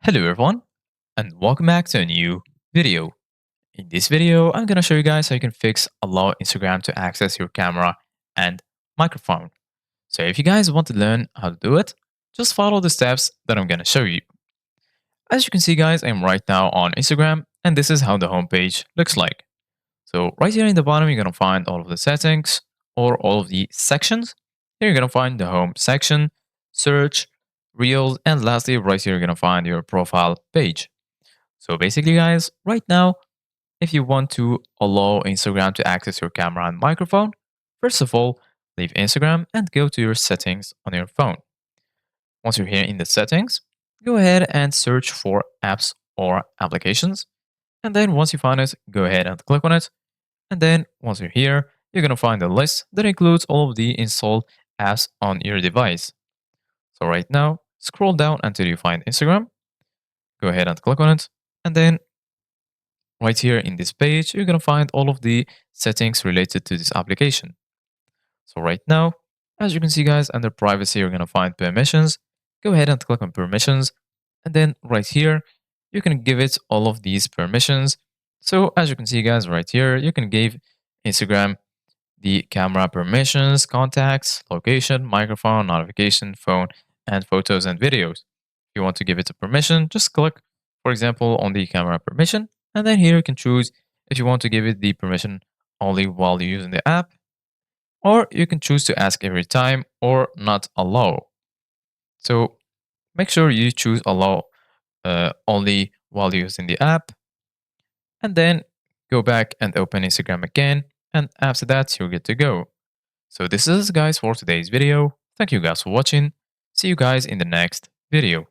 Hello everyone and welcome back to a new video. In this video, I'm going to show you guys how you can fix allow Instagram to access your camera and microphone. So if you guys want to learn how to do it, just follow the steps that I'm going to show you. As you can see guys, I'm right now on Instagram and this is how the homepage looks like. So right here in the bottom, you're going to find all of the settings or all of the sections. Here you're going to find the home section, search, reels, and lastly, right here, you're going to find your profile page. So basically, guys, right now, if you want to allow Instagram to access your camera and microphone, first of all, leave Instagram and go to your settings on your phone. Once you're here in the settings, go ahead and search for apps or applications. And then once you find it, go ahead and click on it. And then once you're here, you're going to find a list that includes all of the installed apps on your device. So right now, scroll down until you find Instagram. Go ahead and click on it. And then right here in this page, you're going to find all of the settings related to this application. So right now, as you can see guys, under privacy, you're going to find permissions. Go ahead and click on permissions. And then right here, you can give it all of these permissions. So as you can see guys, right here, you can give Instagram the camera permissions, contacts, location, microphone, notification, phone, and photos and videos. If you want to give it a permission, just click, for example, on the camera permission. And then here you can choose if you want to give it the permission only while you're using the app, or you can choose to ask every time or not allow. So make sure you choose allow only while you're using the app, and then go back and open Instagram again. And after that, you're good to go. So this is guys for today's video. Thank you guys for watching. See you guys in the next video.